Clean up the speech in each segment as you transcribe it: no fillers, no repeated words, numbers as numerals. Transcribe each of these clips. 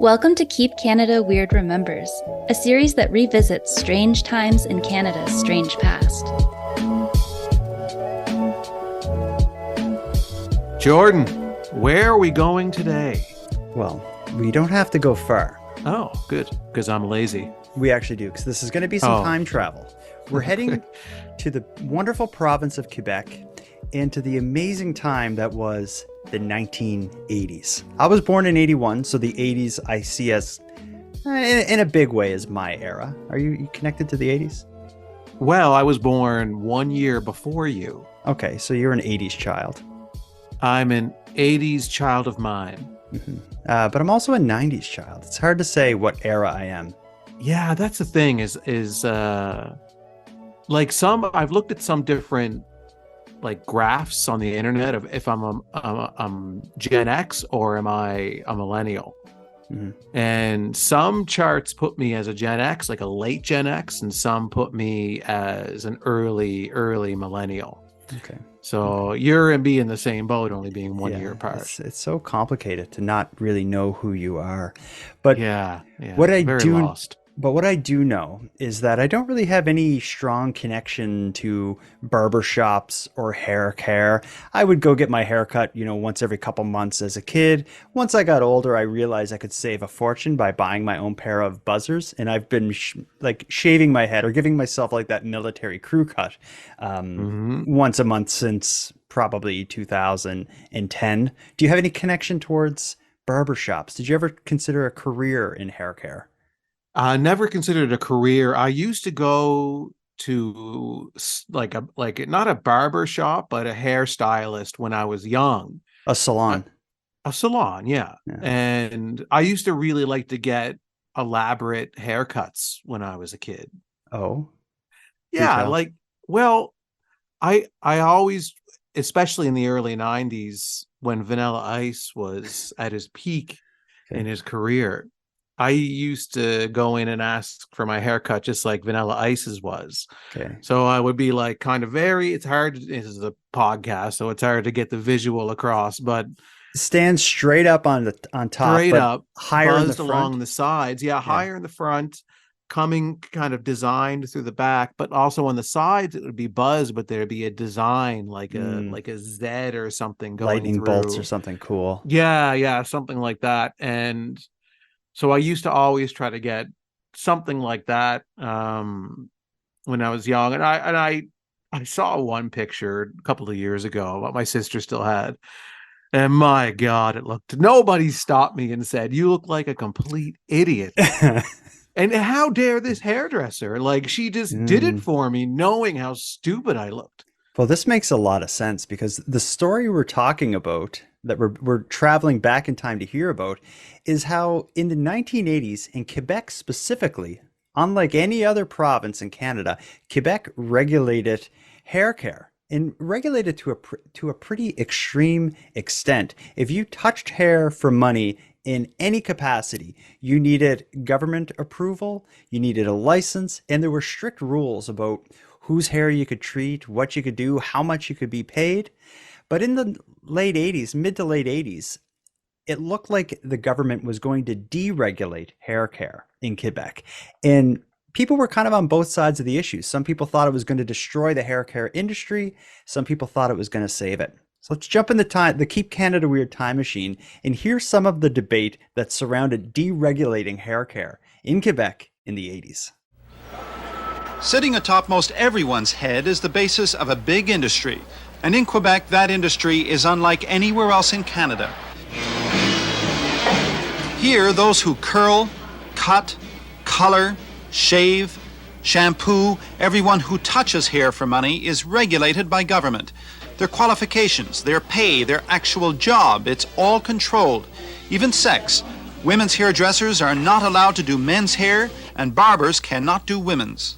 Welcome to Keep Canada Weird Remembers, a series that revisits strange times in Canada's strange past. Jordan, where are we going today? Well, we don't have to go far. Oh, good, because I'm lazy. We actually do, because this is going to be some time travel. We're heading to the wonderful province of Quebec and to the amazing time that was the 1980s. I was born in 81, so the 80s I see as, in a big way, as my era. Are you connected to the 80s? Well, I was born 1 year before you. Okay, so you're an 80s child. I'm an 80s child of mine. Mm-hmm. But I'm also a 90s child. It's hard to say what era I am. Yeah, that's the thing is like I've looked at some different like graphs on the internet of if I'm Gen X or am I a millennial. Mm-hmm. And some charts put me as a Gen X, like a late Gen X, and some put me as an early millennial. Okay. So you're and be in the same boat, only being 1 year apart. It's so complicated to not really know who you are. But what I do know is that I don't really have any strong connection to barbershops or hair care. I would go get my hair cut, once every couple months as a kid. Once I got older, I realized I could save a fortune by buying my own pair of buzzers. And I've been shaving my head or giving myself like that military crew cut once a month since probably 2010. Do you have any connection towards barbershops? Did you ever consider a career in hair care? I never considered it a career. I used to go to not a barber shop, but a hairstylist when I was young. A salon. A salon, yeah. And I used to really like to get elaborate haircuts when I was a kid. Oh. Yeah, I always, especially in the early 90s when Vanilla Ice was at his peak in his career, I used to go in and ask for my haircut just like Vanilla Ice's was. Okay. So I would be like it's hard, this is a podcast, so it's hard to get the visual across, but stand straight up on top, straight up, higher in the front. Along the sides. Yeah, higher in the front, coming kind of designed through the back, but also on the sides it would be buzzed, but there'd be a design like a Z or something going lightning through. Bolts or something cool. Yeah, something like that. And so I used to always try to get something like that when I was young. And I saw one picture a couple of years ago, what my sister still had. And my God, nobody stopped me and said, "You look like a complete idiot." And how dare this hairdresser? Like, she just did it for me, knowing how stupid I looked. Well, this makes a lot of sense because the story we're talking about, that we're traveling back in time to hear about, is how in the 1980s, in Quebec specifically, unlike any other province in Canada, Quebec regulated hair care and regulated to a pretty extreme extent. If you touched hair for money in any capacity, you needed government approval, you needed a license, and there were strict rules about whose hair you could treat, what you could do, how much you could be paid. But in the late 80s, mid to late 80s, it looked like the government was going to deregulate hair care in Quebec. And people were kind of on both sides of the issue. Some people thought it was going to destroy the hair care industry. Some people thought it was going to save it. So let's jump in the Keep Canada Weird time machine and hear some of the debate that surrounded deregulating hair care in Quebec in the 80s. Sitting atop most everyone's head is the basis of a big industry. And in Quebec, that industry is unlike anywhere else in Canada. Here, those who curl, cut, color, shave, shampoo, everyone who touches hair for money is regulated by government. Their qualifications, their pay, their actual job, it's all controlled. Even sex. Women's hairdressers are not allowed to do men's hair, and barbers cannot do women's.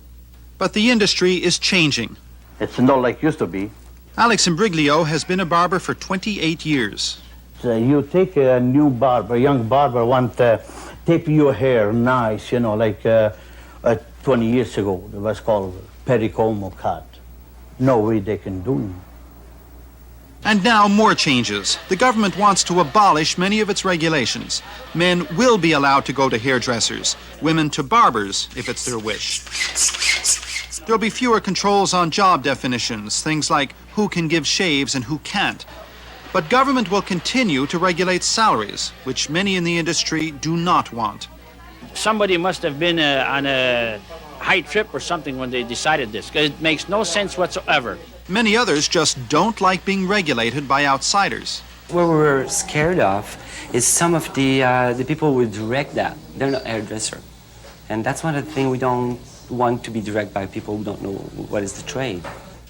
But the industry is changing. It's not like it used to be. Alex Imbriglio has been a barber for 28 years. So you take a new barber, a young barber, want to tape your hair nice, like 20 years ago, it was called pericomo cut. No way they can do it. And now more changes. The government wants to abolish many of its regulations. Men will be allowed to go to hairdressers, women to barbers if it's their wish. There'll be fewer controls on job definitions, things like who can give shaves and who can't. But government will continue to regulate salaries, which many in the industry do not want. Somebody must have been on a high trip or something when they decided this, because it makes no sense whatsoever. Many others just don't like being regulated by outsiders. What we're scared of is some of the people who direct that. They're not hairdresser. And that's one of the things we don't want to be directed by people who don't know what is the trade.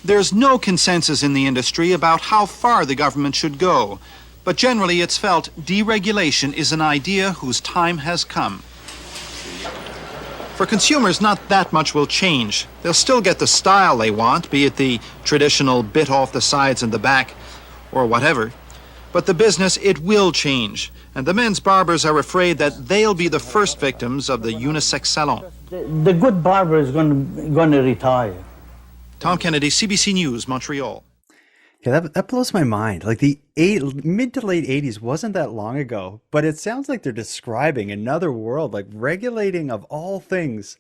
There's no consensus in the industry about how far the government should go, but generally it's felt deregulation is an idea whose time has come. For consumers, not that much will change. They'll still get the style they want, be it the traditional bit off the sides and the back, or whatever. But the business, it will change, and the men's barbers are afraid that they'll be the first victims of the unisex salon. The good barber is going to retire. Tom Kennedy, CBC News, Montreal. Yeah, that blows my mind. Like mid to late 80s wasn't that long ago, but it sounds like they're describing another world, like regulating of all things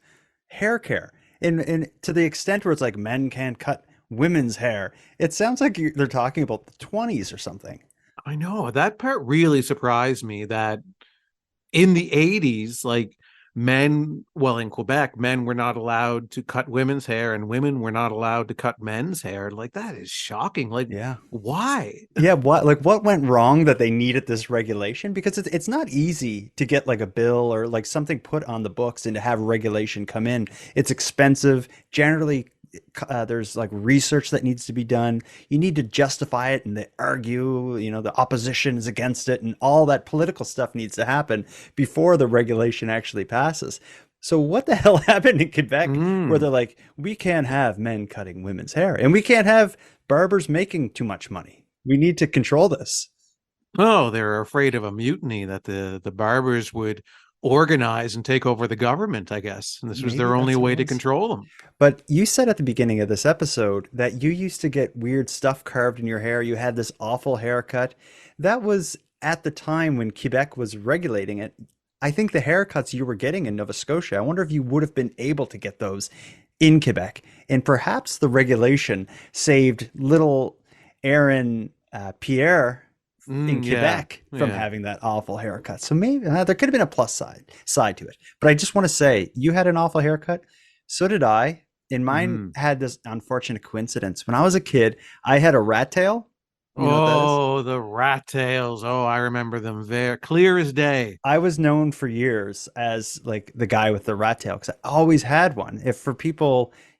hair care. And to the extent where it's like men can't cut women's hair. It sounds like they're talking about the 20s or something. I know that part really surprised me that in the 80s, like in Quebec, men were not allowed to cut women's hair and women were not allowed to cut men's hair. Like, that is shocking. Like, yeah, why? Yeah, what went wrong that they needed this regulation? Because it's not easy to get like a bill or like something put on the books and to have regulation come in. It's expensive. Generally, there's like research that needs to be done. You need to justify it and they argue, the opposition is against it and all that political stuff needs to happen before the regulation actually passes. So what the hell happened in Quebec where they're like, we can't have men cutting women's hair and we can't have barbers making too much money. We need to control this. Oh, they're afraid of a mutiny, that the barbers would organize and take over the government, I guess. And this was their only way to control them. But you said at the beginning of this episode that you used to get weird stuff carved in your hair. You had this awful haircut. That was at the time when Quebec was regulating it. I think the haircuts you were getting in Nova Scotia, I wonder if you would have been able to get those in Quebec. And perhaps the regulation saved little Aaron Pierre in Quebec from having that awful haircut. So maybe there could have been a plus side to it. But I just want to say, you had an awful haircut. So did I. And mine had this unfortunate coincidence. When I was a kid, I had a rat tail. You know what that is? The rat tails. Oh, I remember them very clear as day. I was known for years as like the guy with the rat tail because I always had one. If for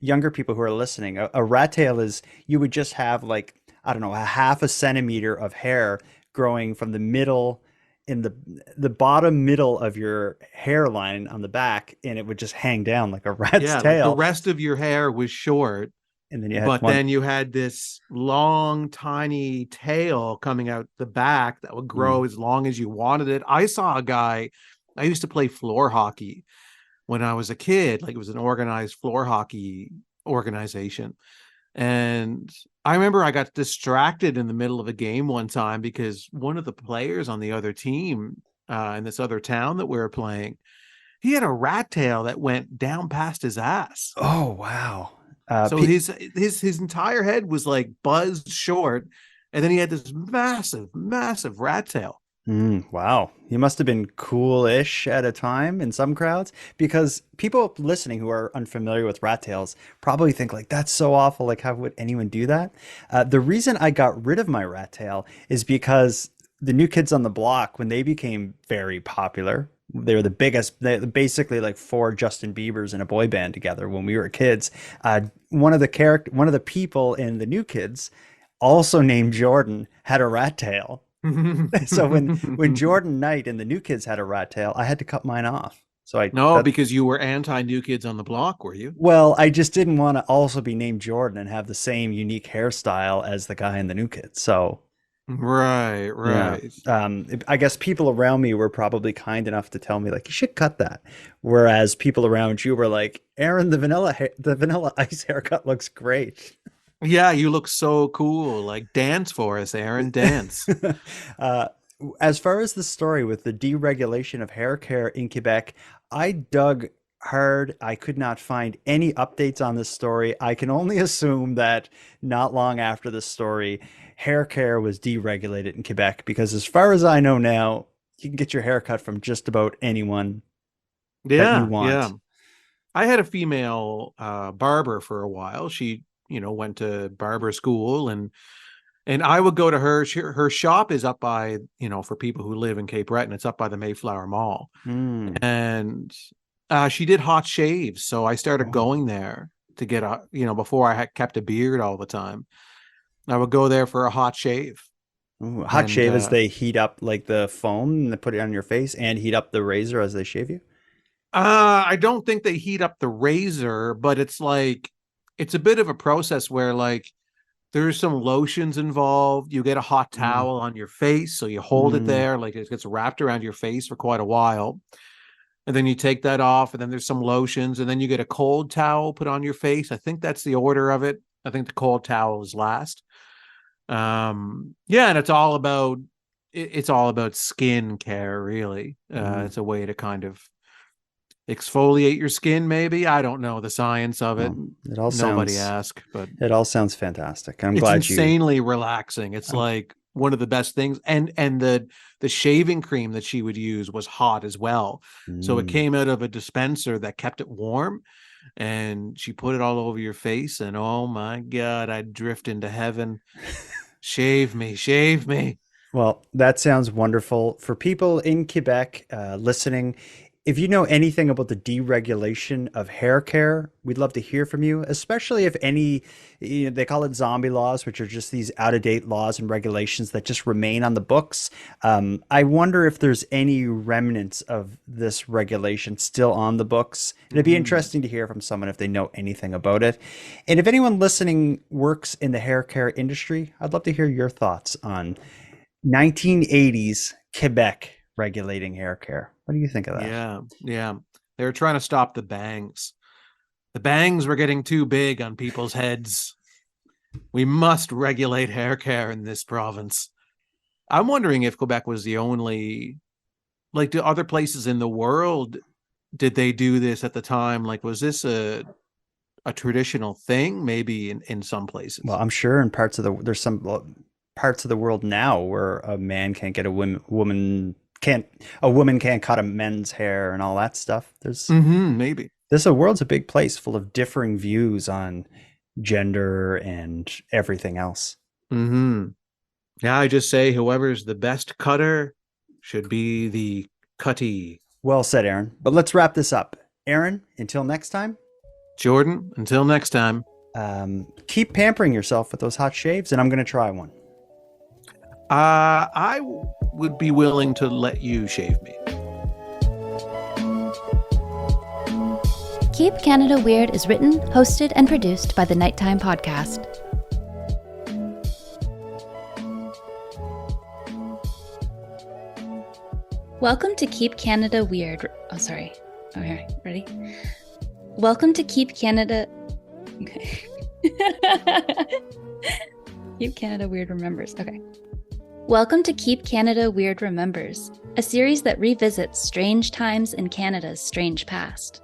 younger people who are listening, a rat tail is, you would just have like, I don't know, a half a centimeter of hair growing from the middle in the bottom middle of your hairline on the back, and it would just hang down like a rat's tail. Like the rest of your hair was short, and then then you had this long, tiny tail coming out the back that would grow as long as you wanted it. I saw a guy. I used to play floor hockey when I was a kid. Like, it was an organized floor hockey organization. And I remember I got distracted in the middle of a game one time because one of the players on the other team in this other town that we were playing, he had a rat tail that went down past his ass. Oh, wow. So his entire head was like buzzed short, and then he had this massive rat tail. Wow. He must have been cool-ish at a time in some crowds, because people listening who are unfamiliar with rat tails probably think like, that's so awful. Like, how would anyone do that? The reason I got rid of my rat tail is because the New Kids on the Block, when they became very popular, they were the biggest, basically like 4 Justin Biebers in a boy band together when we were kids. One of the people in the New Kids, also named Jordan, had a rat tail. So when Jordan Knight and the New Kids had a rat tail, I had to cut mine off. Because you were anti New Kids on the Block, were you? Well, I just didn't want to also be named Jordan and have the same unique hairstyle as the guy in the New Kids. So right. Yeah. I guess people around me were probably kind enough to tell me like, you should cut that. Whereas people around you were like, Aaron, the vanilla ice haircut looks great. Yeah, you look so cool. Like, dance for us, Aaron, dance. uh, as far as the story with the deregulation of hair care in Quebec, I dug hard. I could not find any updates on this story. I can only assume that not long after the story, hair care was deregulated in Quebec because, as far as I know now, you can get your hair cut from just about anyone that you Yeah, yeah. want. I had a female barber for a while. She, went to barber school, and I would go to her. Her shop is up by, for people who live in Cape Breton, it's up by the Mayflower Mall. Mm. And she did hot shaves. So I started Oh. going there to get before I had kept a beard all the time. I would go there for a hot shave. Ooh, hot And shave as they heat up like the foam and they put it on your face and heat up the razor as they shave you? I don't think they heat up the razor, but it's a bit of a process where like there's some lotions involved. You get a hot Mm. towel on your face, so you hold it Mm. there, like it gets wrapped around your face for quite a while. And then you take that off, and then there's some lotions, and then you get a cold towel put on your face. I think that's the order of it. I think the cold towel is last. Yeah, and it's all about skin care, really. Mm. It's a way to kind of exfoliate your skin, maybe. I don't know the science of it. Well, it all Nobody sounds ask, but it all sounds fantastic. I'm it's glad you insanely relaxing. It's I'm, like one of the best things. And the shaving cream that she would use was hot as well. So it mm. came out of a dispenser that kept it warm, and she put it all over your face, and oh my God, I'd drift into heaven. Shave me, shave me. Well, that sounds wonderful. For people in Quebec listening, if you know anything about the deregulation of hair care, we'd love to hear from you, especially if any, they call it zombie laws, which are just these out of date laws and regulations that just remain on the books. I wonder if there's any remnants of this regulation still on the books. And it'd be interesting to hear from someone if they know anything about it. And if anyone listening works in the hair care industry, I'd love to hear your thoughts on 1980s Quebec regulating hair care. What do you think of that? Yeah, yeah. They were trying to stop the bangs. The bangs were getting too big on people's heads. We must regulate hair care in this province. I'm wondering if Quebec was the only, like, do other places in the world, did they do this at the time? Like, was this a traditional thing? Maybe in some Well, places. I'm sure in there's some parts of the world now where a man can't get a woman can't cut a men's hair and all that stuff. Maybe. This a world's a big place full of differing views on gender and everything else. Yeah, I just say whoever's the best cutter should be the cuttee. Well said, Aaron. But let's wrap this up. Aaron, until next time, Jordan, until next time. keep pampering yourself with those hot shaves, and I'm going to try one. I would be willing to let you shave me. Keep Canada Weird is written, hosted, and produced by the Nighttime Podcast. Welcome to Keep Canada Weird. Oh, sorry. Okay, ready? Welcome to Keep Canada. Okay. Keep Canada Weird Remembers. Okay. Welcome to Keep Canada Weird Remembers, a series that revisits strange times in Canada's strange past.